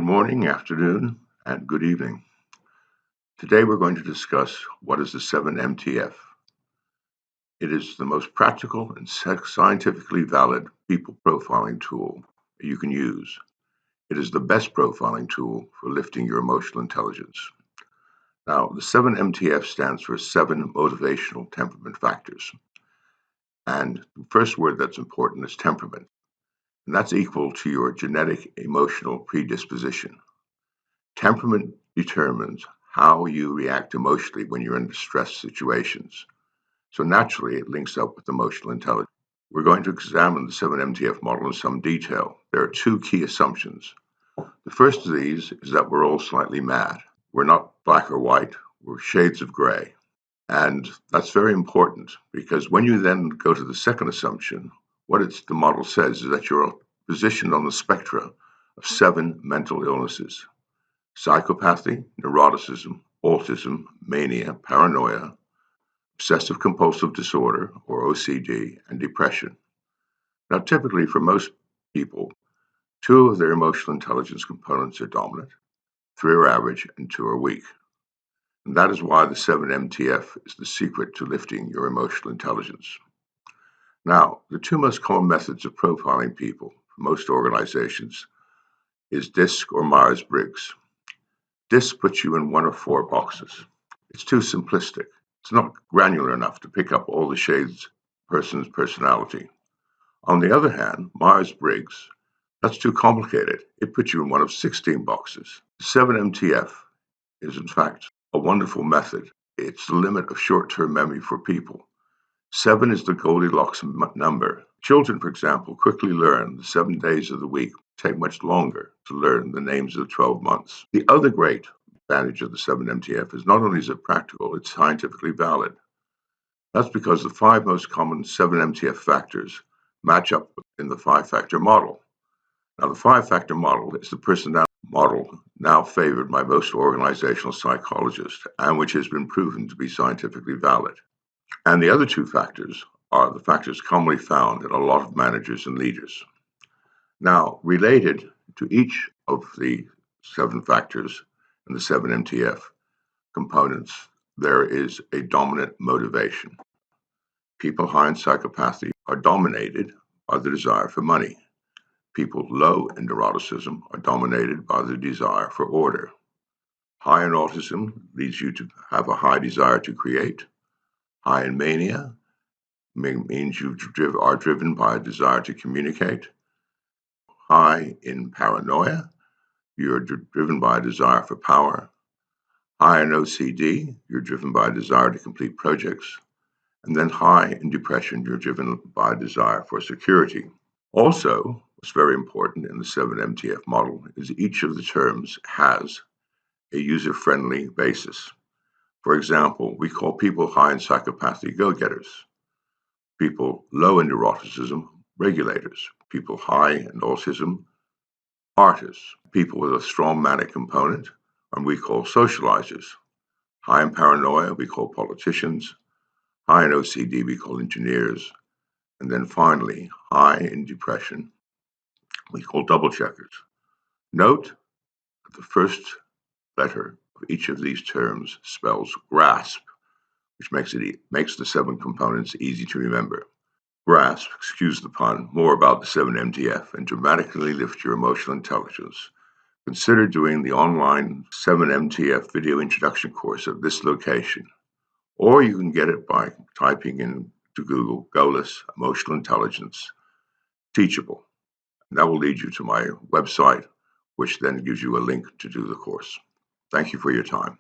morning, afternoon, and good evening. Today we're going to discuss what is the 7MTF. It is the most practical and scientifically valid people profiling tool you can use. It is the best profiling tool for lifting your emotional intelligence. Now, the 7MTF stands for 7 motivational temperament factors. And the first word that's important is temperament. And that's equal to your genetic emotional predisposition. Temperament determines how you react emotionally when you're in stress situations. So naturally, it links up with emotional intelligence. We're going to examine the 7MTF model in some detail. There are 2 key assumptions. The first of these is that we're all slightly mad. We're not black or white, we're shades of gray. And that's very important because when you then go to the second assumption, what the model says is that you're positioned on the spectrum of 7 mental illnesses: psychopathy, neuroticism, autism, mania, paranoia, obsessive compulsive disorder, or OCD, and depression. Now, typically for most people, 2 of their emotional intelligence components are dominant, 3 are average, and 2 are weak. And that is why the 7MTF is the secret to lifting your emotional intelligence. Now, the 2 most common methods of profiling people for most organizations is DISC or Myers-Briggs. DISC puts you in 1 of 4 boxes. It's too simplistic. It's not granular enough to pick up all the shades of a person's personality. On the other hand, Myers-Briggs, that's too complicated. It puts you in 1 of 16 boxes. 7MTF is in fact a wonderful method. It's the limit of short-term memory for people. 7 is the Goldilocks number. Children, for example, quickly learn the 7 days of the week take much longer to learn the names of the 12 months. The other great advantage of the 7MTF is not only is it practical, it's scientifically valid. That's because the 5 most common 7MTF factors match up in the 5-factor model. Now, the 5-factor model is the personality model now favored by most organizational psychologists and which has been proven to be scientifically valid. And the other 2 factors are the factors commonly found in a lot of managers and leaders. Now, related to each of the 7 factors and the 7MTF components, there is a dominant motivation. People high in psychopathy are dominated by the desire for money. People low in neuroticism are dominated by the desire for order. High in autism leads you to have a high desire to create. High in mania means you are driven by a desire to communicate. High in paranoia, you're driven by a desire for power. High in OCD, you're driven by a desire to complete projects. And then high in depression, you're driven by a desire for security. Also, what's very important in the 7MTF model is each of the terms has a user-friendly basis. For example, we call people high in psychopathy go-getters, people low in neuroticism regulators, people high in autism artists, people with a strong manic component, and we call socializers. High in paranoia, we call politicians. High in OCD, we call engineers. And then finally, high in depression, we call double checkers. Note that the first letter of each of these terms spells grasp, which makes the 7 components easy to remember. Grasp, excuse the pun, more about the 7MTF and dramatically lift your emotional intelligence. Consider doing the online 7MTF video introduction course at this location, or you can get it by typing into Google "Golas Emotional Intelligence Teachable." And that will lead you to my website, which then gives you a link to do the course. Thank you for your time.